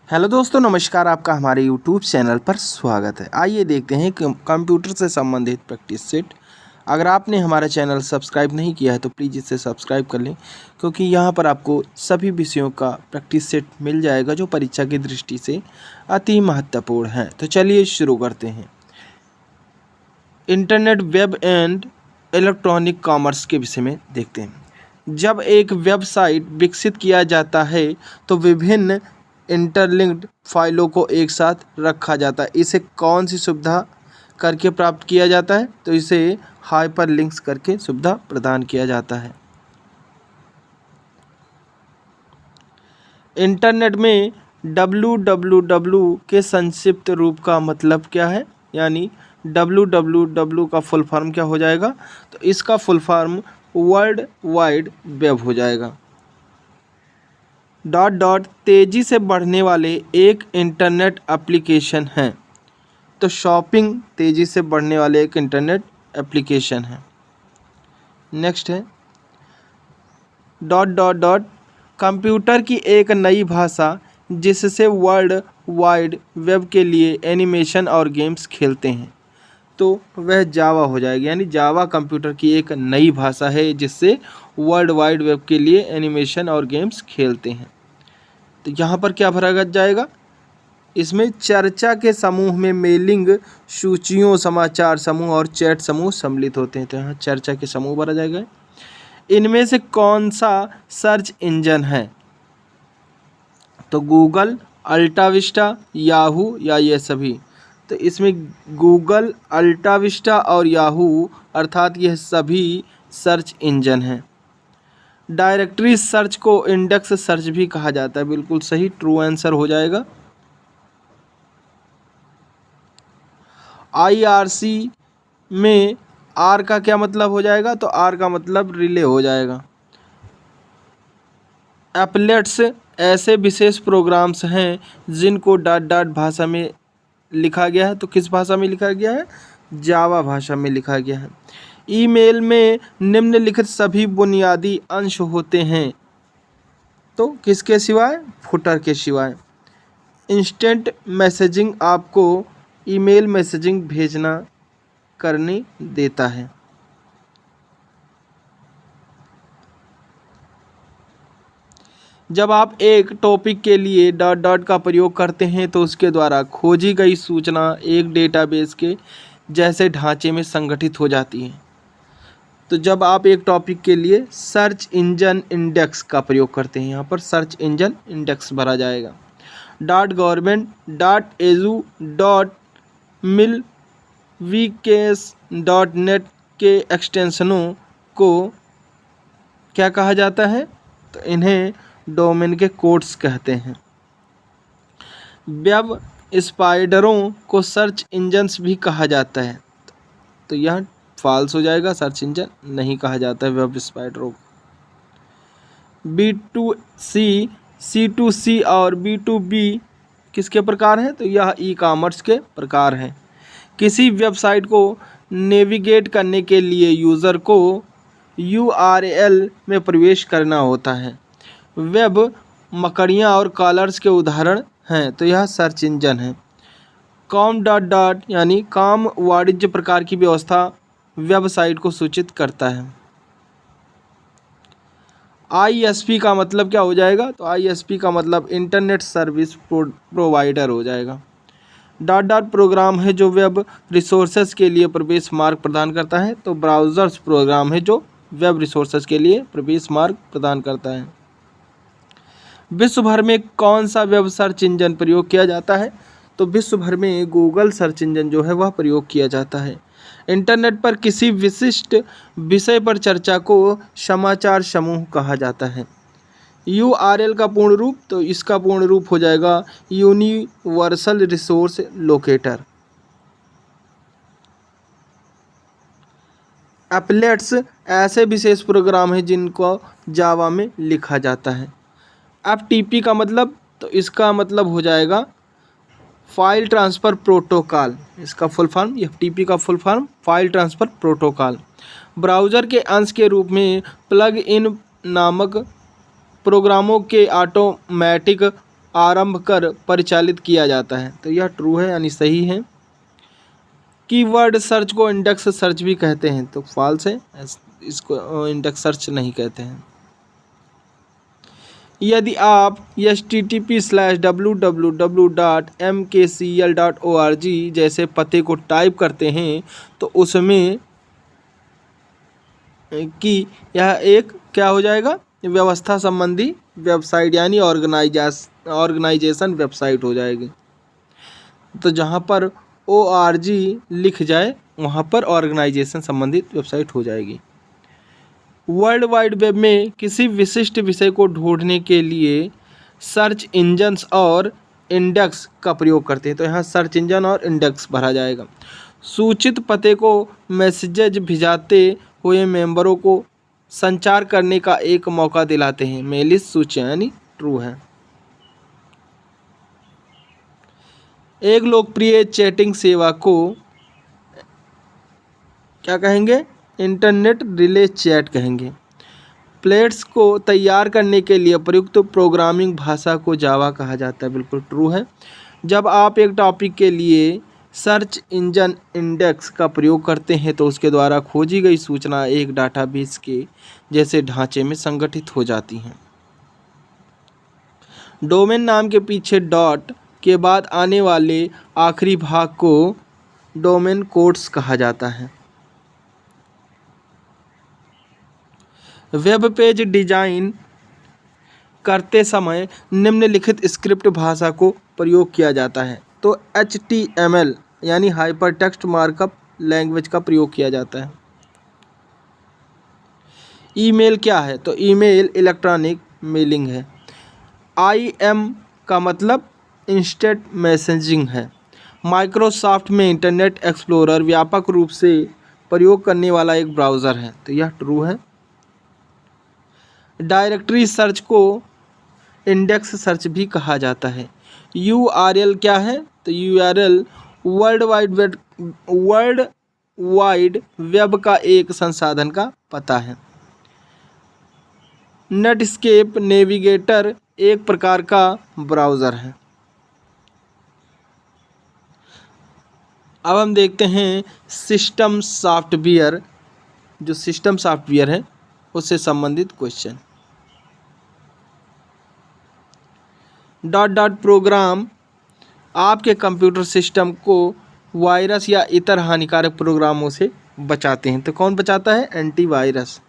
Hello दोस्तों, नमस्कार। आपका हमारे यूट्यूब चैनल पर स्वागत है। आइए देखते हैं कि कंप्यूटर से संबंधित प्रैक्टिस सेट। अगर आपने हमारा चैनल सब्सक्राइब नहीं किया है तो प्लीज़ इसे सब्सक्राइब कर लें, क्योंकि यहाँ पर आपको सभी विषयों का प्रैक्टिस सेट मिल जाएगा जो परीक्षा की दृष्टि से अति महत्वपूर्ण है। तो चलिए शुरू करते हैं। Internet, web and electronic commerce के विषय में देखते हैं। जब एक वेबसाइट विकसित किया जाता है तो विभिन्न इंटरलिंक्ड फाइलों को एक साथ रखा जाता है। इसे कौन सी सुविधा करके प्राप्त किया जाता है? तो इसे हाइपरलिंक्स करके सुविधा प्रदान किया जाता है। इंटरनेट में www के संक्षिप्त रूप का मतलब क्या है? यानी www का फुल फॉर्म क्या हो जाएगा? तो इसका full form world wide web हो जाएगा। डॉट डॉट तेज़ी से बढ़ने वाले एक इंटरनेट एप्लीकेशन है। तो शॉपिंग तेज़ी से बढ़ने वाले एक इंटरनेट एप्लीकेशन है। नेक्स्ट है डॉट डॉट डॉट कंप्यूटर की एक नई भाषा जिससे वर्ल्ड वाइड वेब के लिए एनिमेशन और गेम्स खेलते हैं। तो वह जावा हो जाएगी। यानी जावा कंप्यूटर की एक नई भाषा है जिससे वर्ल्ड वाइड वेब के लिए एनिमेशन और गेम्स खेलते हैं। तो यहाँ पर क्या भरा जाएगा? इसमें चर्चा के समूह में मेलिंग सूचियों, समाचार समूह और चैट समूह सम्मिलित होते हैं। तो यहाँ चर्चा के समूह भरा जाएगा। इनमें से कौन सा सर्च इंजन है? तो गूगल, अल्टा विस्टा, याहू या ये सभी? तो इसमें गूगल, अल्टा विस्टा और याहू अर्थात यह सभी सर्च इंजन हैं। डायरेक्टरी सर्च को इंडेक्स सर्च भी कहा जाता है। बिल्कुल सही, ट्रू आंसर हो जाएगा। IRC में आर का क्या मतलब हो जाएगा? तो आर का मतलब रिले हो जाएगा। एप्लेट्स ऐसे विशेष प्रोग्राम्स हैं जिनको डॉट डॉट भाषा में लिखा गया है। तो किस भाषा में लिखा गया है? जावा भाषा में लिखा गया है। ईमेल में निम्नलिखित सभी बुनियादी अंश होते हैं। तो किसके सिवाय? फुटर के सिवाय। इंस्टेंट मैसेजिंग आपको ईमेल मैसेजिंग भेजना करने देता है। जब आप एक टॉपिक के लिए डॉट डॉट का प्रयोग करते हैं तो उसके द्वारा खोजी गई सूचना एक डेटाबेस के जैसे ढांचे में संगठित हो जाती है। तो जब आप एक टॉपिक के लिए सर्च इंजन इंडेक्स का प्रयोग करते हैं, यहाँ पर सर्च इंजन इंडेक्स भरा जाएगा। Dot government, dot edu, dot mil, वीकेस, डॉट नेट के एक्सटेंशनों को क्या कहा जाता है? तो इन्हें डोमेन के कोड्स कहते हैं। वेब स्पाइडरों को सर्च इंजन्स भी कहा जाता है। तो यह फॉल्स हो जाएगा, सर्च इंजन नहीं कहा जाता है वेब स्पाइडरों को। B2C, C2C और B2B किसके प्रकार हैं? तो यह ई कॉमर्स के प्रकार हैं। किसी वेबसाइट को नेविगेट करने के लिए यूज़र को URL में प्रवेश करना होता है। वेब मकड़ियाँ और कॉलर्स के उदाहरण हैं। तो यह सर्च इंजन है। कॉम डॉट डॉट यानी कॉम वाणिज्य प्रकार की व्यवस्था वेबसाइट को सूचित करता है। ISP का मतलब क्या हो जाएगा? तो ISP का मतलब इंटरनेट सर्विस प्रोवाइडर हो जाएगा। डॉट डॉट प्रोग्राम है जो वेब रिसोर्सेज के लिए प्रवेश मार्ग प्रदान करता है। तो ब्राउज़र्स प्रोग्राम है जो वेब रिसोर्सेज के लिए प्रवेश मार्ग प्रदान करता है। विश्व भर में कौन सा वेब सर्च इंजन प्रयोग किया जाता है? तो विश्व भर में गूगल सर्च इंजन जो है वह प्रयोग किया जाता है। इंटरनेट पर किसी विशिष्ट विषय पर चर्चा को समाचार समूह कहा जाता है। URL का पूर्ण रूप? तो इसका पूर्ण रूप हो जाएगा यूनिवर्सल रिसोर्स लोकेटर। एप्लेट्स ऐसे विशेष प्रोग्राम हैं जिनको जावा में लिखा जाता है। FTP का मतलब? तो इसका मतलब हो जाएगा फाइल ट्रांसफ़र प्रोटोकॉल। इसका फुल फॉर्म, FTP का full form file transfer protocol. Browser के अंश के रूप में प्लग इन नामक प्रोग्रामों के ऑटोमेटिक आरंभ कर परिचालित किया जाता है। तो यह ट्रू है यानी सही है। कीवर्ड सर्च को इंडेक्स सर्च भी कहते हैं, तो फॉल्स है, इसको इंडेक्स सर्च नहीं कहते हैं। यदि आप http://www.mkcl.org जैसे पते को टाइप करते हैं तो उसमें कि यह एक क्या हो जाएगा, व्यवस्था संबंधी वेबसाइट यानी ऑर्गेनाइजेशन वेबसाइट हो जाएगी। तो जहाँ पर ORG लिख जाए वहाँ पर ऑर्गेनाइजेशन संबंधित वेबसाइट हो जाएगी। वर्ल्ड वाइड वेब में किसी विशिष्ट विषय को ढूंढने के लिए सर्च इंजन्स और इंडेक्स का प्रयोग करते हैं। तो यहाँ सर्च इंजन और इंडेक्स भरा जाएगा। सूचित पते को मैसेजेज भिजाते हुए मेंबरों को संचार करने का एक मौका दिलाते हैं। मेलिस सूचियाँ यानी ट्रू है। एक लोकप्रिय चैटिंग सेवा को क्या कहेंगे, इंटरनेट रिले चैट कहेंगे। प्लेट्स को तैयार करने के लिए प्रयुक्त प्रोग्रामिंग भाषा को जावा कहा जाता है। बिल्कुल ट्रू है। जब आप एक टॉपिक के लिए सर्च इंजन इंडेक्स का प्रयोग करते हैं तो उसके द्वारा खोजी गई सूचना एक डाटाबेस के जैसे ढांचे में संगठित हो जाती हैं। डोमेन नाम के पीछे डॉट के बाद आने वाले आखिरी भाग को डोमेन कोड्स कहा जाता है। वेब पेज डिजाइन करते समय निम्नलिखित स्क्रिप्ट भाषा को प्रयोग किया जाता है। तो HTML यानी हाइपरटेक्स्ट मार्कअप लैंग्वेज का प्रयोग किया जाता है। ईमेल क्या है, तो ईमेल इलेक्ट्रॉनिक मेलिंग है। IM का मतलब इंस्टेंट मैसेजिंग है। माइक्रोसॉफ्ट में इंटरनेट एक्सप्लोरर व्यापक रूप से प्रयोग करने वाला एक ब्राउज़र है। तो यह ट्रू है। डायरेक्टरी सर्च को इंडेक्स सर्च भी कहा जाता है। URL क्या है, तो URL वर्ल्ड वाइड वेब का एक संसाधन का पता है। नेटस्केप नेविगेटर एक प्रकार का ब्राउज़र है। अब हम देखते हैं सिस्टम सॉफ्टवेयर, जो सिस्टम सॉफ्टवेयर है उससे संबंधित क्वेश्चन। डॉट प्रोग्राम आपके कंप्यूटर सिस्टम को वायरस या इतर हानिकारक प्रोग्रामों से बचाते हैं। तो कौन बचाता है, एंटीवायरस।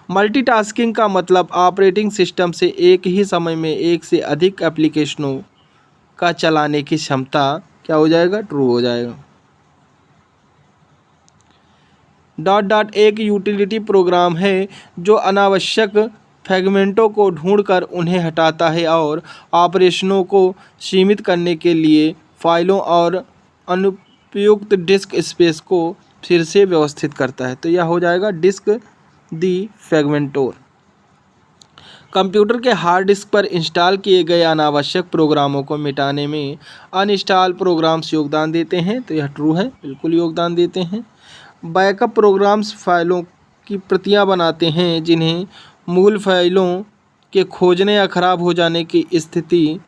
मल्टीटास्किंग का मतलब ऑपरेटिंग सिस्टम से एक ही समय में एक से अधिक एप्लीकेशनों का चलाने की क्षमता क्या हो जाएगा, ट्रू हो जाएगा। डॉट एक यूटिलिटी प्रोग्राम है जो अनावश्यक फ्रेगमेंटों को ढूंढकर उन्हें हटाता है और ऑपरेशनों को सीमित करने के लिए फाइलों और अनुपयुक्त डिस्क स्पेस को फिर से व्यवस्थित करता है। तो यह हो जाएगा डिस्क दी फ्रेगमेंटोर। कंप्यूटर के हार्ड डिस्क पर इंस्टॉल किए गए अनावश्यक प्रोग्रामों को मिटाने में अनइंस्टॉल प्रोग्राम्स योगदान देते हैं। तो यह ट्रू है, बिल्कुल योगदान देते हैं। बैकअप प्रोग्राम्स फाइलों की प्रतियां बनाते हैं जिन्हें मूल फाइलों के खोजने या ख़राब हो जाने की स्थिति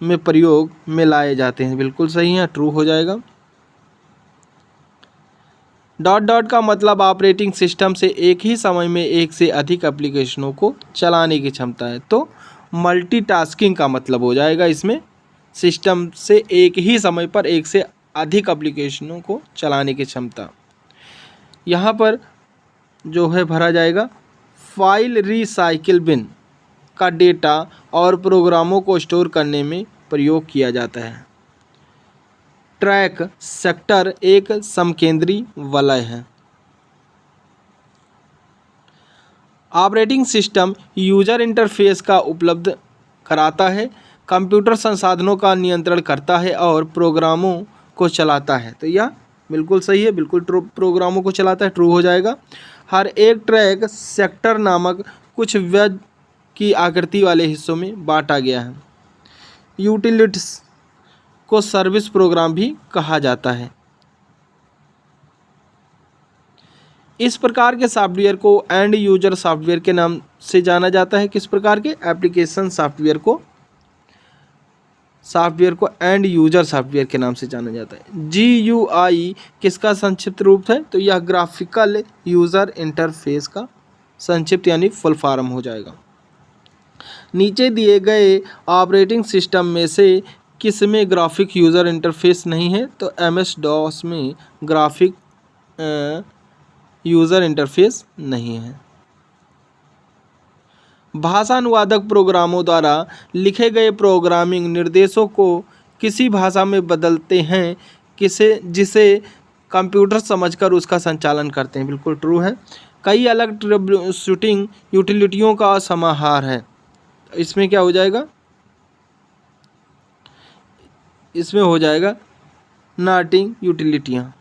में प्रयोग में लाए जाते हैं। बिल्कुल सही है, ट्रू हो जाएगा। डॉट का मतलब ऑपरेटिंग सिस्टम से एक ही समय में एक से अधिक एप्लीकेशनों को चलाने की क्षमता है। तो मल्टीटास्किंग का मतलब हो जाएगा इसमें सिस्टम से एक ही समय पर एक से अधिक एप्लीकेशनों को चलाने की क्षमता। यहाँ पर जो है भरा जाएगा फाइल रिसाइकिल बिन का डेटा और प्रोग्रामों को स्टोर करने में प्रयोग किया जाता है। ट्रैक सेक्टर एक समकेंद्री वलय है। ऑपरेटिंग सिस्टम यूजर इंटरफेस का उपलब्ध कराता है, कंप्यूटर संसाधनों का नियंत्रण करता है और प्रोग्रामों को चलाता है। तो यह बिल्कुल सही है, बिल्कुल प्रोग्रामों को चलाता है, ट्रू हो जाएगा। हर एक ट्रैक सेक्टर नामक कुछ वेब की आकृति वाले हिस्सों में बांटा गया है। यूटिलिटीज को सर्विस प्रोग्राम भी कहा जाता है। इस प्रकार के सॉफ्टवेयर को एंड यूजर सॉफ्टवेयर के नाम से जाना जाता है। किस प्रकार के, एप्लीकेशन सॉफ्टवेयर को सॉफ्टवेयर को एंड यूजर सॉफ्टवेयर के नाम से जाना जाता है। GUI किसका संक्षिप्त रूप है? तो यह ग्राफिकल यूज़र इंटरफेस का संक्षिप्त यानी फुल फॉर्म हो जाएगा। नीचे दिए गए ऑपरेटिंग सिस्टम में से किस में ग्राफिक यूज़र इंटरफेस नहीं है? तो MS-DOS में ग्राफिक यूज़र इंटरफेस नहीं है। भाषा अनुवादक प्रोग्रामों द्वारा लिखे गए प्रोग्रामिंग निर्देशों को किसी भाषा में बदलते हैं जिसे कंप्यूटर समझकर उसका संचालन करते हैं। बिल्कुल ट्रू है। कई अलग ट्रबल शूटिंग यूटिलिटियों का समाहार है। इसमें क्या हो जाएगा? इसमें हो जाएगा नाटिंग यूटिलिटियाँ।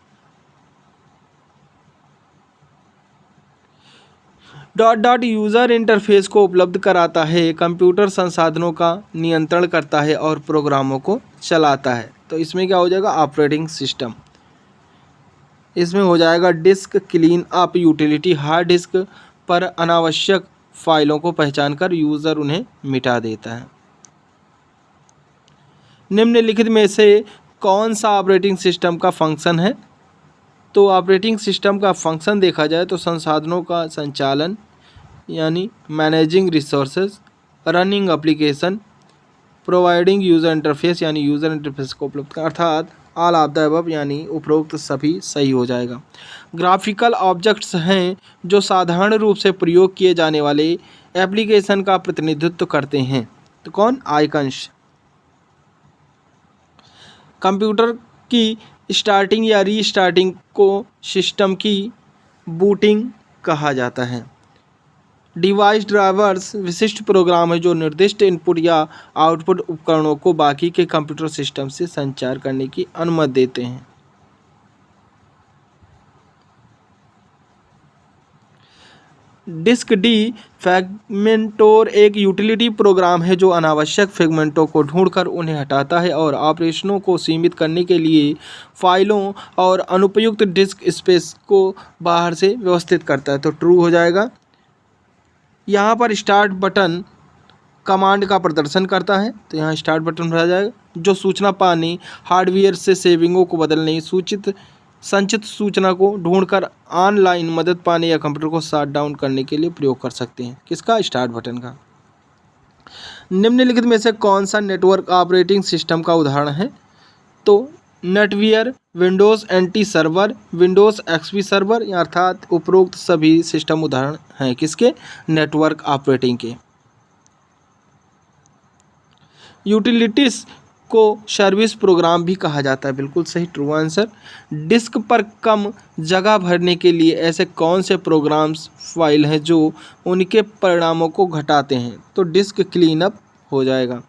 डॉट यूज़र इंटरफेस को उपलब्ध कराता है, कंप्यूटर संसाधनों का नियंत्रण करता है और प्रोग्रामों को चलाता है। तो इसमें क्या हो जाएगा? Operating system. इसमें हो जाएगा disc clean up utility. Hard disk पर अनावश्यक फाइलों को पहचान कर यूज़र उन्हें मिटा देता है। निम्नलिखित में से कौन सा ऑपरेटिंग सिस्टम का फंक्शन है? तो ऑपरेटिंग सिस्टम का फंक्शन देखा जाए तो संसाधनों का संचालन यानी managing resources, running application, providing user interface यानी यूज़र इंटरफेस को उपलब्ध कर, अर्थात ऑल ऑफ द अबव यानी उपरोक्त सभी सही हो जाएगा। ग्राफिकल ऑब्जेक्ट्स हैं जो साधारण रूप से प्रयोग किए जाने वाले एप्लीकेशन का प्रतिनिधित्व करते हैं। तो कौन? आइकन्स। कंप्यूटर की स्टार्टिंग या रीस्टार्टिंग को सिस्टम की बूटिंग कहा जाता है। डिवाइस ड्राइवर्स विशिष्ट प्रोग्राम है जो निर्दिष्ट इनपुट या आउटपुट उपकरणों को बाकी के कंप्यूटर सिस्टम से संचार करने की अनुमति देते हैं। डिस्क डी फ्रैगमेंटोर एक यूटिलिटी प्रोग्राम है जो अनावश्यक फ्रैगमेंटों को ढूंढकर उन्हें हटाता है और ऑपरेशनों को सीमित करने के लिए फाइलों और अनुपयुक्त डिस्क स्पेस को बाहर से व्यवस्थित करता है। तो ट्रू हो जाएगा। यहाँ पर स्टार्ट बटन कमांड का प्रदर्शन करता है, तो यहाँ स्टार्ट बटन भरा जाएगा, जो सूचना पाने, हार्डवेयर से सेविंगों को बदलने, संचित सूचना को ढूंढकर ऑनलाइन मदद पाने या कंप्यूटर को शट डाउन करने के लिए प्रयोग कर सकते हैं। किसका? स्टार्ट बटन का। निम्नलिखित में से कौन सा नेटवर्क ऑपरेटिंग सिस्टम का उदाहरण है? तो Netware, Windows NT server, Windows XP server, अर्थात उपरोक्त सभी सिस्टम उदाहरण हैं किसके? नेटवर्क ऑपरेटिंग के। यूटिलिटीज़ को सर्विस प्रोग्राम भी कहा जाता है। बिल्कुल सही, ट्रू आंसर। डिस्क पर कम जगह भरने के लिए ऐसे कौन से प्रोग्राम्स फाइल हैं जो उनके परिणामों को घटाते हैं? तो डिस्क क्लीनअप हो जाएगा।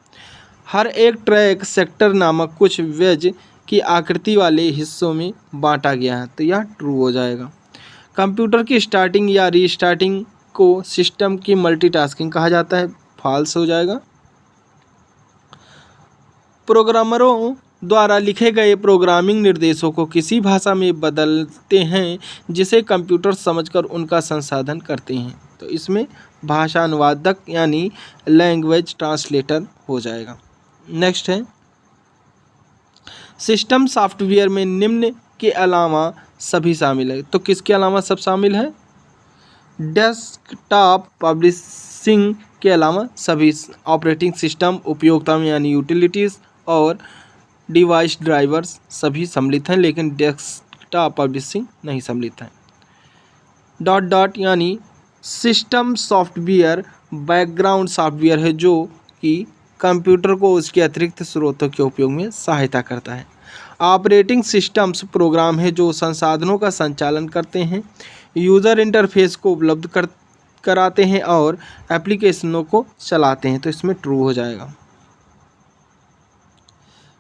हर एक ट्रैक सेक्टर नामक कुछ वेज की आकृति वाले हिस्सों में बांटा गया है, तो यह ट्रू हो जाएगा। कंप्यूटर की स्टार्टिंग या रीस्टार्टिंग को सिस्टम की मल्टीटास्किंग कहा जाता है, फॉल्स हो जाएगा। प्रोग्रामरों द्वारा लिखे गए प्रोग्रामिंग निर्देशों को किसी भाषा में बदलते हैं जिसे कंप्यूटर समझकर उनका संसाधन करते हैं, तो इसमें भाषा अनुवादक यानी लैंग्वेज ट्रांसलेटर हो जाएगा। नेक्स्ट है, सिस्टम सॉफ्टवेयर में निम्न के अलावा सभी शामिल है। तो किसके अलावा सब शामिल है? डेस्कटॉप पब्लिशिंग के अलावा सभी ऑपरेटिंग सिस्टम उपयोगिता में यानी यूटिलिटीज़ और डिवाइस ड्राइवर्स सभी सम्मिलित हैं, लेकिन डेस्कटॉप पब्लिशिंग नहीं सम्मिलित है। डॉट यानी सिस्टम सॉफ्टवेयर बैकग्राउंड सॉफ्टवेयर है जो कि कंप्यूटर को उसके अतिरिक्त स्रोतों के उपयोग में सहायता करता है। ऑपरेटिंग सिस्टम्स प्रोग्राम है जो संसाधनों का संचालन करते हैं, यूज़र इंटरफेस को उपलब्ध कराते हैं और एप्लीकेशनों को चलाते हैं, तो इसमें ट्रू हो जाएगा।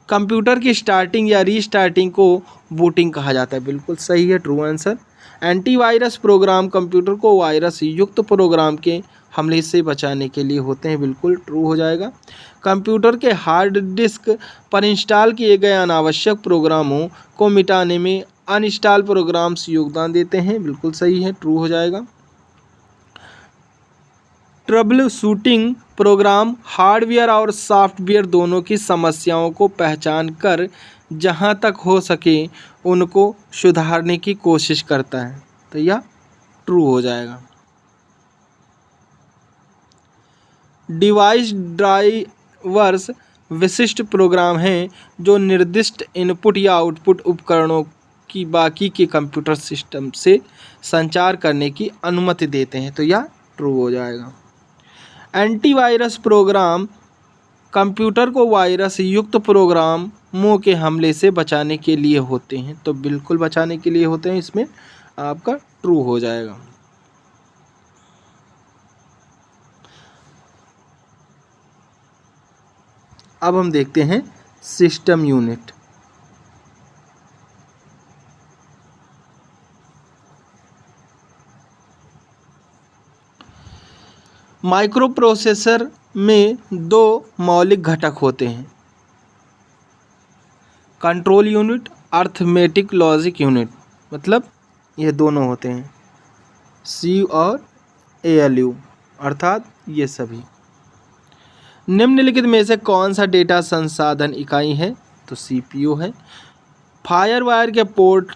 कंप्यूटर की स्टार्टिंग या रीस्टार्टिंग को बूटिंग कहा जाता है। बिल्कुल सही है, true answer. Antivirus program computer को वायरस युक्त प्रोग्राम के हमले से बचाने के लिए होते हैं। बिल्कुल ट्रू हो जाएगा। कंप्यूटर के हार्ड डिस्क पर इंस्टॉल किए गए अनावश्यक प्रोग्रामों को मिटाने में अनइंस्टॉल प्रोग्राम्स योगदान देते हैं। बिल्कुल सही है, ट्रू हो जाएगा। ट्रबल शूटिंग प्रोग्राम हार्डवेयर और सॉफ्टवेयर दोनों की समस्याओं को पहचान कर जहां तक हो सके उनको सुधारने की कोशिश करता है। तो यह ट्रू हो जाएगा। डिवाइस ड्राइवर्स विशिष्ट प्रोग्राम हैं जो निर्दिष्ट इनपुट या आउटपुट उपकरणों की बाकी के कंप्यूटर सिस्टम से संचार करने की अनुमति देते हैं। तो यह ट्रू हो जाएगा। एंटीवायरस प्रोग्राम कंप्यूटर को वायरस युक्त प्रोग्रामों के हमले से बचाने के लिए होते हैं। तो बिल्कुल बचाने के लिए होते हैं, इसमें आपका ट्रू हो जाएगा। अब हम देखते हैं सिस्टम यूनिट। माइक्रो प्रोसेसर में दो मौलिक घटक होते हैं, control unit, arithmetic logic unit. मतलब ये दोनों होते हैं, सी और ALU, अर्थात ये सभी। निम्नलिखित में से कौन सा डेटा संसाधन इकाई है? तो CPU है। फायरवायर के पोर्ट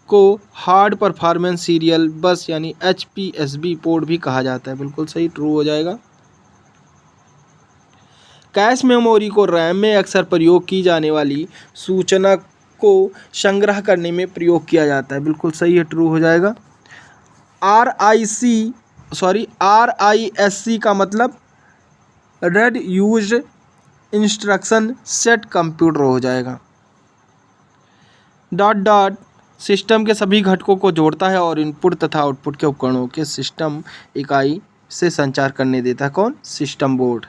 को हार्ड परफॉर्मेंस सीरियल बस यानी HPSB पोर्ट भी कहा जाता है। बिल्कुल सही, ट्रू हो जाएगा। कैश मेमोरी को रैम में अक्सर प्रयोग की जाने वाली सूचना को संग्रह करने में प्रयोग किया जाता है। बिल्कुल सही है, ट्रू हो जाएगा। RISC का मतलब red used instruction set computer हो जाएगा। डॉट डॉट सिस्टम के सभी घटकों को जोड़ता है और इनपुट तथा आउटपुट के उपकरणों के सिस्टम इकाई से संचार करने देता है। कौन? System board.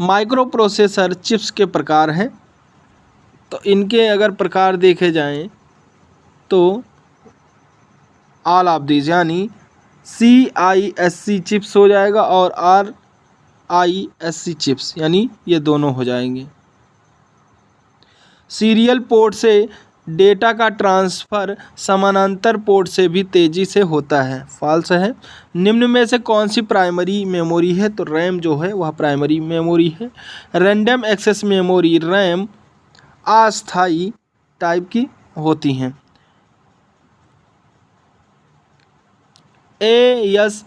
Micro processor chips के प्रकार हैं, तो इनके अगर प्रकार देखे जाएं तो ऑल ऑफ दीज यानी CISC चिप्स हो जाएगा और RISC चिप्स यानी ये दोनों हो जाएंगे। सीरियल पोर्ट से डेटा का ट्रांसफ़र समानांतर पोर्ट से भी तेज़ी से होता है। फॉल्स है। निम्न में से कौन सी प्राइमरी मेमोरी है? तो रैम जो है वह प्राइमरी मेमोरी है। रैंडम एक्सेस मेमोरी रैम अस्थायी टाइप की होती हैं। ASCII,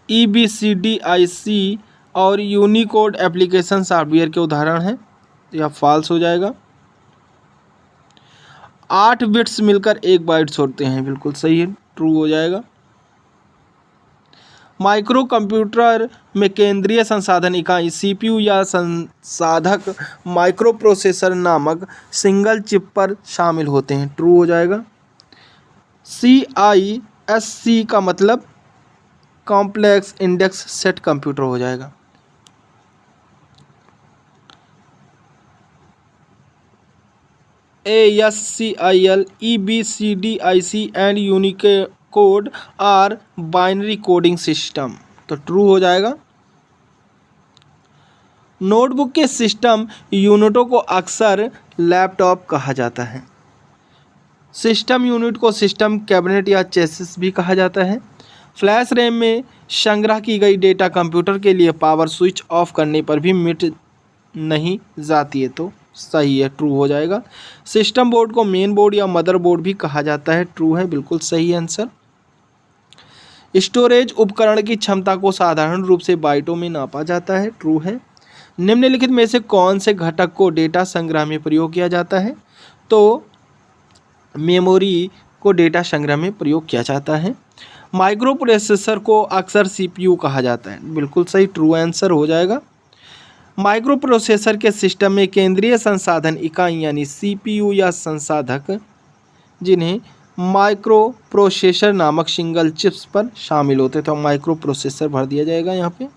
EBCDIC और यूनिकोड एप्लीकेशन सॉफ्टवेयर के उदाहरण हैं। यह फॉल्स हो जाएगा। 8 बिट्स मिलकर 1 बाइट्स होते हैं। बिल्कुल सही है, ट्रू हो जाएगा। माइक्रो कंप्यूटर में केंद्रीय संसाधन इकाई CPU या संसाधक माइक्रो प्रोसेसर नामक सिंगल चिप पर शामिल होते हैं। ट्रू हो जाएगा। CISC का मतलब कॉम्प्लेक्स इंडेक्स सेट कंप्यूटर हो जाएगा। ASCII, EBCDIC and unicode are binary coding system. तो ट्रू हो जाएगा। नोटबुक के सिस्टम यूनिटों को अक्सर लैपटॉप कहा जाता है। सिस्टम यूनिट को सिस्टम कैबिनेट या चेसिस भी कहा जाता है। फ्लैश रैम में संग्रह की गई डेटा कंप्यूटर के लिए पावर स्विच ऑफ करने पर भी मिट नहीं जाती है। तो सही है, ट्रू हो जाएगा। सिस्टम बोर्ड को मेन बोर्ड या मदर बोर्ड भी कहा जाता है। ट्रू है, बिल्कुल सही आंसर। स्टोरेज उपकरण की क्षमता को साधारण रूप से बाइटों में नापा जाता है। ट्रू है। निम्नलिखित में से कौन से घटक को डेटा संग्रह में प्रयोग किया जाता है? तो मेमोरी को डेटा संग्रह में प्रयोग किया जाता है। माइक्रो प्रोसेसर को अक्सर CPU कहा जाता है। बिल्कुल सही, ट्रू आंसर हो जाएगा। माइक्रो प्रोसेसर के सिस्टम में केंद्रीय संसाधन इकाई यानी CPU या संसाधक जिन्हें माइक्रो प्रोसेसर नामक सिंगल चिप्स पर शामिल होते तो माइक्रो प्रोसेसर भर दिया जाएगा यहाँ पे।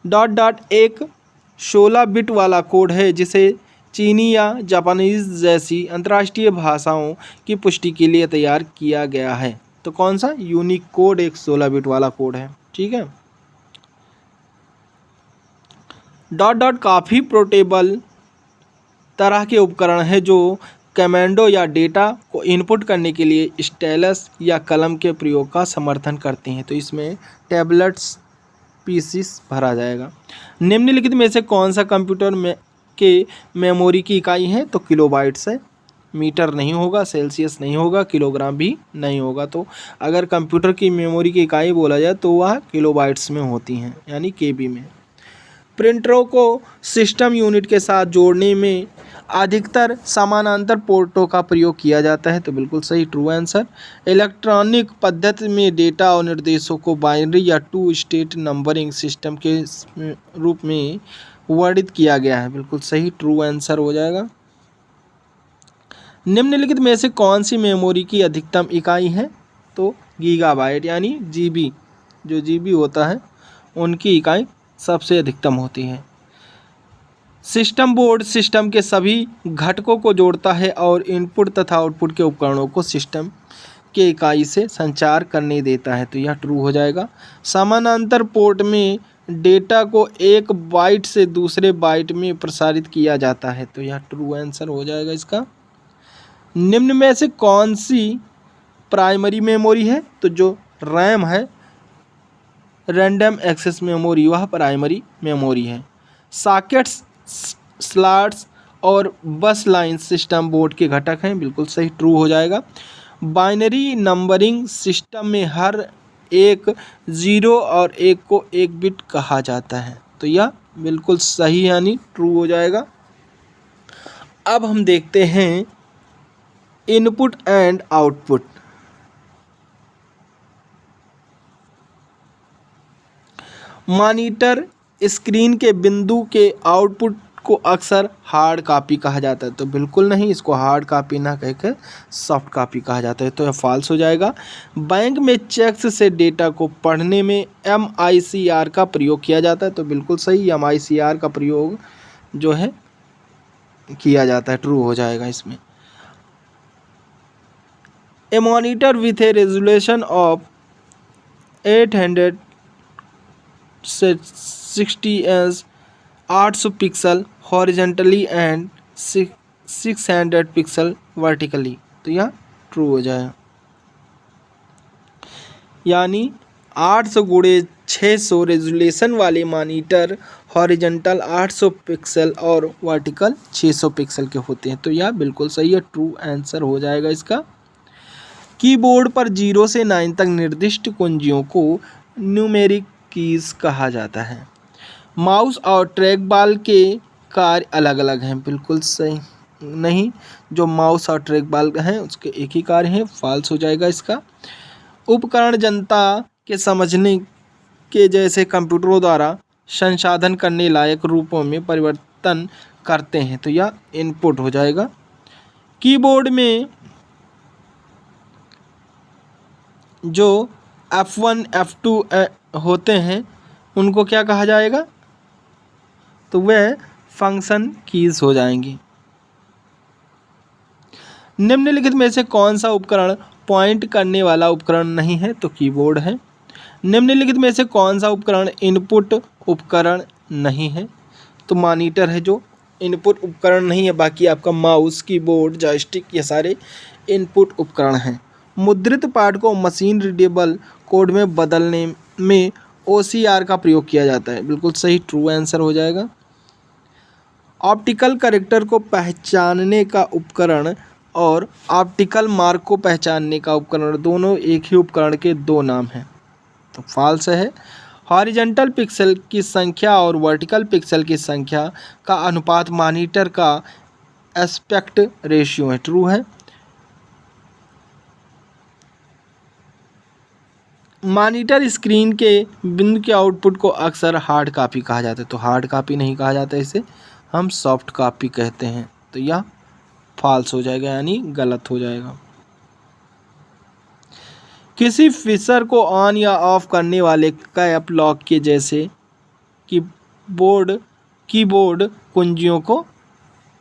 डॉट डॉट एक 16 बिट वाला कोड है जिसे चीनी या जापानीज जैसी अंतर्राष्ट्रीय भाषाओं की पुष्टि के लिए तैयार किया गया है। तो कौन सा? यूनिकोड एक 16 बिट वाला कोड है। ठीक है। डॉट डॉट काफ़ी पोर्टेबल तरह के उपकरण है जो कमांडो या डेटा को इनपुट करने के लिए स्टेलस या कलम के प्रयोग का समर्थन करती हैं। तो इसमें टैबलेट्स पीसीस भरा जाएगा। निम्नलिखित में से कौन सा कंप्यूटर में के मेमोरी की इकाई है? तो किलोबाइट्स है। मीटर नहीं होगा, सेल्सियस नहीं होगा, किलोग्राम भी नहीं होगा। तो अगर कंप्यूटर की मेमोरी की इकाई बोला जाए तो वह किलोबाइट्स में होती हैं, यानी केबी में। प्रिंटरों को सिस्टम यूनिट के साथ जोड़ने में अधिकतर समानांतर पोर्टों का प्रयोग किया जाता है। तो बिल्कुल सही, ट्रू आंसर। इलेक्ट्रॉनिक पद्धति में डेटा और निर्देशों को बाइनरी या टू स्टेट नंबरिंग सिस्टम के रूप में वर्णित किया गया है। बिल्कुल सही, ट्रू आंसर हो जाएगा। निम्नलिखित में से कौन सी मेमोरी की अधिकतम इकाई है? तो गीगाबाइट, यानी जीबी, जो जीबी होता है उनकी इकाई सबसे अधिकतम होती है। सिस्टम बोर्ड सिस्टम के सभी घटकों को जोड़ता है और इनपुट तथा आउटपुट के उपकरणों को सिस्टम के इकाई से संचार करने देता है। तो यह ट्रू हो जाएगा। समानांतर पोर्ट में डेटा को एक बाइट से दूसरे बाइट में प्रसारित किया जाता है। तो यह ट्रू आंसर हो जाएगा इसका। निम्न में से कौन सी प्राइमरी मेमोरी है? तो जो रैम है, रैंडम एक्सेस मेमोरी, वह प्राइमरी मेमोरी है। सॉकेट्स, स्लॉट्स और बस लाइन सिस्टम बोर्ड के घटक हैं। बिल्कुल सही, ट्रू हो जाएगा। बाइनरी नंबरिंग सिस्टम में हर एक 0 और 1 को एक बिट कहा जाता है। तो यह बिल्कुल सही, यानी ट्रू हो जाएगा। अब हम देखते हैं input and output. Monitor screen के बिंदु के आउटपुट को अक्सर हार्ड कॉपी कहा जाता है। तो बिल्कुल नहीं, इसको हार्ड कॉपी ना कहकर सॉफ्ट कॉपी कहा जाता है। तो यह फॉल्स हो जाएगा। बैंक में चेक्स से डेटा को पढ़ने में MICR का प्रयोग किया जाता है। तो बिल्कुल सही, MICR का प्रयोग जो है किया जाता है, ट्रू हो जाएगा इसमें। A monitor with a resolution of 860 as 800 pixel horizontally and 600 pixel vertically. तो यह ट्रू हो जाएगा, यानी 800 गुणे 600 रेजोल्यूशन वाले मॉनिटर हॉरिजेंटल 800 पिक्सल और वर्टिकल 600 पिक्सल के होते हैं। तो यह बिल्कुल सही है, ट्रू आंसर हो जाएगा इसका। कीबोर्ड पर 0 से 9 तक निर्दिष्ट कुंजियों को न्यूमेरिक कीज कहा जाता है। माउस और ट्रैक बॉल के कार्य अलग अलग हैं। बिल्कुल सही नहीं, जो माउस और ट्रैक बॉल हैं उसके एक ही कार्य हैं, फॉल्स हो जाएगा इसका। उपकरण जनता के समझने के जैसे कंप्यूटरों द्वारा संसाधन करने लायक रूपों में परिवर्तन करते हैं। तो यह इनपुट हो जाएगा। कीबोर्ड में जो F1 F2 होते हैं उनको क्या कहा जाएगा? तो वह फंक्शन कीज हो जाएंगी। निम्नलिखित में से कौन सा उपकरण पॉइंट करने वाला उपकरण नहीं है? तो कीबोर्ड है। निम्नलिखित में से कौन सा उपकरण इनपुट उपकरण नहीं है? तो मॉनिटर है जो इनपुट उपकरण नहीं है। बाकी आपका माउस, कीबोर्ड, जॉयस्टिक, ये सारे इनपुट उपकरण हैं। मुद्रित पाठ को मशीन रीडेबल कोड में बदलने में OCR का प्रयोग किया जाता है। बिल्कुल सही, ट्रू आंसर हो जाएगा। ऑप्टिकल कैरेक्टर को पहचानने का उपकरण और ऑप्टिकल मार्क को पहचानने का उपकरण दोनों एक ही उपकरण के दो नाम हैं। तो फॉल्स है। हॉरिजेंटल पिक्सल की संख्या और वर्टिकल पिक्सल की संख्या का अनुपात मॉनिटर का एस्पेक्ट रेशियो है। ट्रू है। मॉनिटर स्क्रीन के बिंदु के आउटपुट को अक्सर हार्ड कॉपी कहा जाता है। तो हार्ड कॉपी नहीं कहा जाता, इसे हम सॉफ्ट कॉपी कहते हैं। तो यह फॉल्स हो जाएगा, यानी गलत हो जाएगा। किसी फीचर को ऑन या ऑफ करने वाले कैप लॉक के जैसे कीबोर्ड कुंजियों को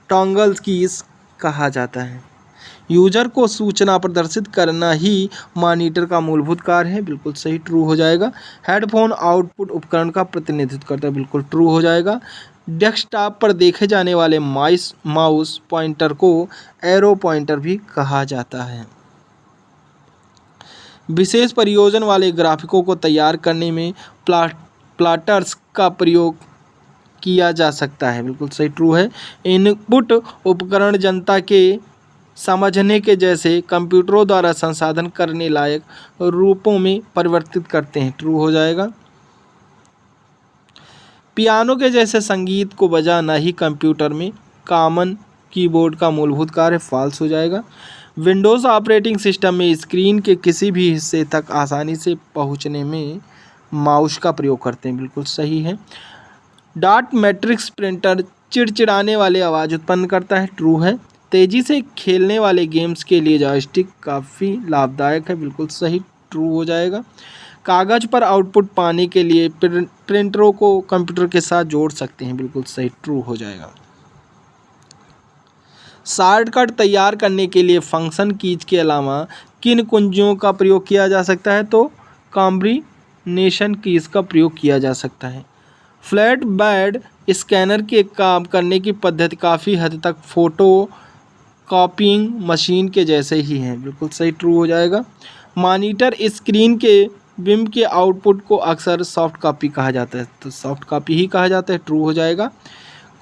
टॉगल कीज कहा जाता है। यूजर को सूचना प्रदर्शित करना ही मॉनिटर का मूलभूत कार्य है, बिल्कुल सही, ट्रू हो जाएगा। हेडफोन आउटपुट उपकरण का प्रतिनिधित्व करता है, बिल्कुल ट्रू हो जाएगा। डेस्कटॉप पर देखे जाने वाले माउस पॉइंटर को एरो पॉइंटर भी कहा जाता है। विशेष प्रयोजन वाले ग्राफिकों को तैयार करने में प्लॉटर्स का प्रयोग किया जा सकता है, बिल्कुल सही, ट्रू है। इनपुट उपकरण जनता के समझने के जैसे कंप्यूटरों द्वारा संसाधन करने लायक रूपों में परिवर्तित करते हैं, ट्रू हो जाएगा। पियानो के जैसे संगीत को बजाना ही कंप्यूटर में कॉमन कीबोर्ड का मूलभूत कार्य, फॉल्स हो जाएगा। विंडोज़ ऑपरेटिंग सिस्टम में स्क्रीन के किसी भी हिस्से तक आसानी से पहुंचने में माउस का प्रयोग करते हैं, बिल्कुल सही है। डॉट मैट्रिक्स प्रिंटर चिड़चिड़ाने वाली आवाज़ उत्पन्न करता है, ट्रू है। तेज़ी से खेलने वाले गेम्स के लिए जॉयस्टिक काफ़ी लाभदायक है, बिल्कुल सही, ट्रू हो जाएगा। कागज़ पर आउटपुट पाने के लिए प्रिंटरों को कंप्यूटर के साथ जोड़ सकते हैं, बिल्कुल सही, ट्रू हो जाएगा। शॉर्टकट तैयार करने के लिए फंक्शन कीज के अलावा किन कुंजियों का प्रयोग किया जा सकता है? तो कॉम्बिनेशन कीज का प्रयोग किया जा सकता है। फ्लैट बेड स्कैनर के काम करने की पद्धति काफ़ी हद तक फोटो कॉपिंग मशीन के जैसे ही है, बिल्कुल सही, ट्रू हो जाएगा। मॉनिटर स्क्रीन के बिंब के आउटपुट को अक्सर सॉफ्ट कॉपी कहा जाता है, तो सॉफ्ट कॉपी ही कहा जाता है, ट्रू हो जाएगा।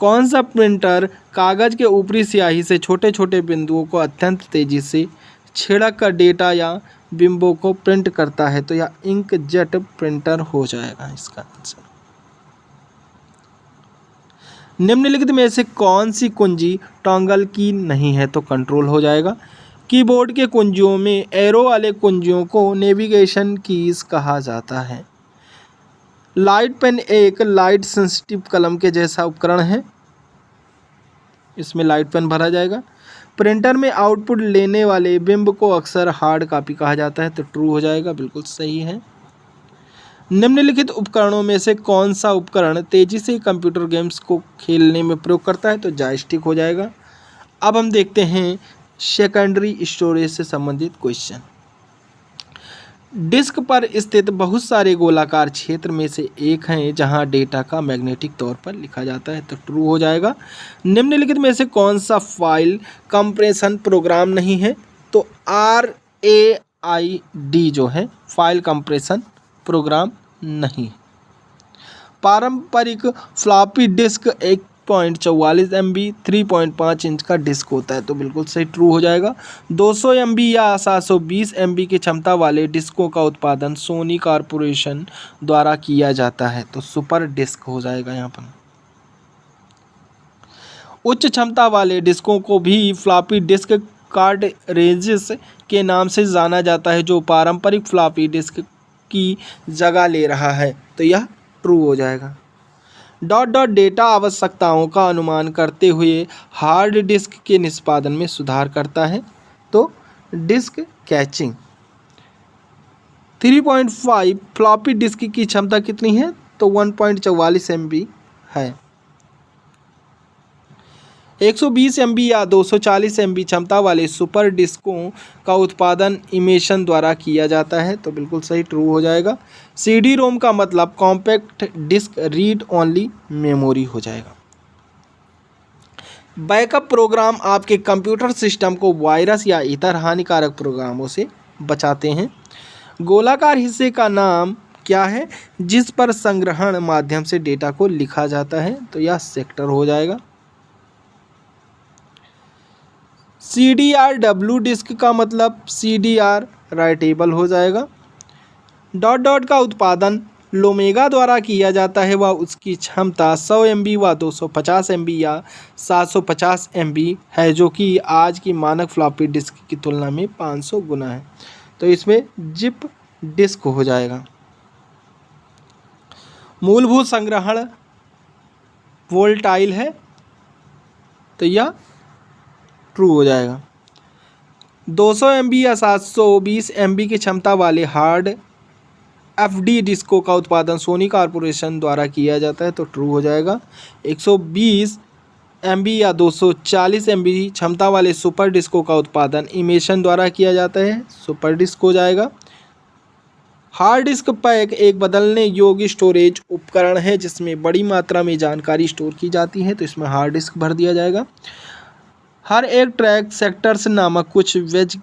कौन सा प्रिंटर कागज़ के ऊपरी स्याही से छोटे छोटे बिंदुओं को अत्यंत तेज़ी से छिड़क कर डेटा या बिंबों को प्रिंट करता है? तो यह इंकजेट प्रिंटर हो जाएगा इसका आंसर। निम्नलिखित में से कौन सी कुंजी टॉगल की नहीं है? तो कंट्रोल हो जाएगा। कीबोर्ड के कुंजियों में एरो वाले कुंजियों को नेविगेशन कीज कहा जाता है। लाइट पेन एक लाइट सेंसिटिव कलम के जैसा उपकरण है, इसमें लाइट पेन भरा जाएगा। प्रिंटर में आउटपुट लेने वाले बिंब को अक्सर हार्ड कॉपी कहा जाता है, तो ट्रू हो जाएगा, बिल्कुल सही है। निम्नलिखित उपकरणों में से कौन सा उपकरण तेजी से कंप्यूटर गेम्स को खेलने में प्रयोग करता है? तो जॉयस्टिक हो जाएगा। अब हम देखते हैं सेकेंडरी स्टोरेज से संबंधित क्वेश्चन। डिस्क पर स्थित बहुत सारे गोलाकार क्षेत्र में से एक हैं जहां डेटा का मैग्नेटिक तौर पर लिखा जाता है, तो ट्रू हो जाएगा। निम्नलिखित में से कौन सा फाइल कंप्रेशन प्रोग्राम नहीं है? तो RAID जो है फाइल कंप्रेशन प्रोग्राम नहीं। पारंपरिक फ्लॉपी डिस्क 1.44 MB 3.5 इंच का डिस्क होता है, तो बिल्कुल सही, ट्रू हो जाएगा। 200 MB या 720 MB की क्षमता वाले डिस्कों का उत्पादन सोनी कॉर्पोरेशन द्वारा किया जाता है, तो सुपर डिस्क हो जाएगा यहाँ पर। उच्च क्षमता वाले डिस्कों को भी फ्लॉपी डिस्क कार्ट्रिजेस के नाम से जाना जाता है, जो पारंपरिक फ्लॉपी डिस्क की जगह ले रहा है, तो यह ट्रू हो जाएगा। डॉट डॉट डेटा आवश्यकताओं का अनुमान करते हुए हार्ड डिस्क के निष्पादन में सुधार करता है, तो डिस्क कैचिंग। 3.5 फ्लॉपी डिस्क की क्षमता कितनी है? तो 1.44 MB है। 120 MB या 240 MB क्षमता वाले सुपर डिस्कों का उत्पादन इमेशन द्वारा किया जाता है, तो बिल्कुल सही, ट्रू हो जाएगा। CD रोम का मतलब compact disc read only memory हो जाएगा। बैकअप प्रोग्राम आपके कंप्यूटर सिस्टम को वायरस या इतर हानिकारक प्रोग्रामों से बचाते हैं। गोलाकार हिस्से का नाम क्या है जिस पर संग्रहण माध्यम से डेटा को लिखा जाता है? तो यह सेक्टर हो जाएगा। CDRW डिस्क का मतलब CDR राइटेबल हो जाएगा। डॉट डॉट का उत्पादन लोमेगा द्वारा किया जाता है, वह उसकी क्षमता 100 MB व 250 MB या 750 MB है, जो कि आज की मानक फ्लॉपी डिस्क की तुलना में 500 गुना है, तो इसमें जिप डिस्क हो जाएगा। मूलभूत संग्रहण वोल्टाइल है, तो यह ट्रू हो जाएगा। 200 MB या 720 MB की क्षमता वाले हार्ड FD डिस्कों का उत्पादन सोनी कॉर्पोरेशन द्वारा किया जाता है, तो ट्रू हो जाएगा। 120 MB या 240 MB क्षमता वाले सुपर डिस्कों का उत्पादन इमेशन द्वारा किया जाता है, सुपर डिस्क हो जाएगा। हार्ड डिस्क पैक एक बदलने योग्य स्टोरेज उपकरण है जिसमें बड़ी मात्रा में जानकारी स्टोर की जाती है, तो इसमें हार्ड डिस्क भर दिया जाएगा। हर एक ट्रैक सेक्टर्स नामक कुछ वेज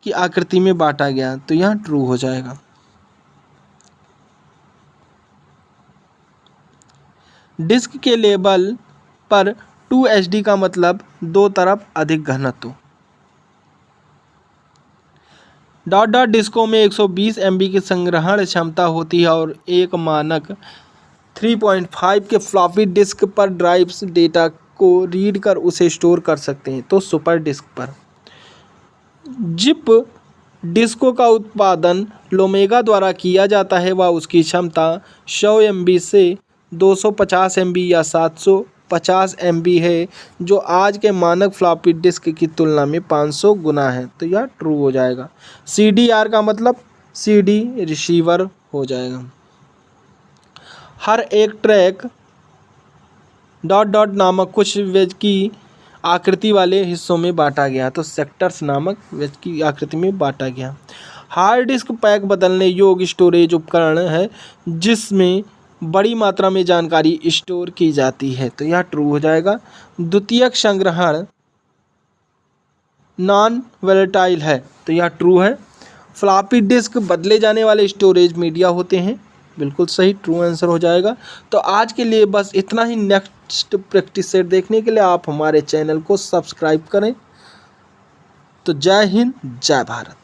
की आकृति में बांटा गया, तो यहाँ ट्रू हो जाएगा। डिस्क के लेबल पर 2 HD का मतलब दो तरफ अधिक घनत्व। डॉट डॉट डिस्कों में 120 MB की संग्रहण क्षमता होती है और एक मानक 3.5 के फ्लॉपी डिस्क पर ड्राइव्स डेटा को रीड कर उसे स्टोर कर सकते हैं, तो सुपर डिस्क पर। जिप डिस्कों का उत्पादन लोमेगा द्वारा किया जाता है, वह उसकी क्षमता 100 MB से 250 MB या 750 MB है, जो आज के मानक फ्लॉपी डिस्क की तुलना में 500 गुना है, तो यह ट्रू हो जाएगा। CDR का मतलब CD रिसीवर हो जाएगा। हर एक ट्रैक डॉट डॉट नामक कुछ वेज की आकृति वाले हिस्सों में बांटा गया, तो सेक्टर्स नामक वेज की आकृति में बांटा गया। हार्ड डिस्क पैक बदलने योग्य स्टोरेज उपकरण है जिसमें बड़ी मात्रा में जानकारी स्टोर की जाती है, तो यह ट्रू हो जाएगा। द्वितीयक संग्रहण नॉन वोलेटाइल है, तो यह ट्रू है। फ्लॉपी डिस्क बदले जाने वाले स्टोरेज मीडिया होते हैं, बिल्कुल सही, ट्रू आंसर हो जाएगा। तो आज के लिए बस इतना ही। नेक्स्ट प्रैक्टिस सेट देखने के लिए आप हमारे चैनल को सब्सक्राइब करें। तो जय हिंद, जय भारत।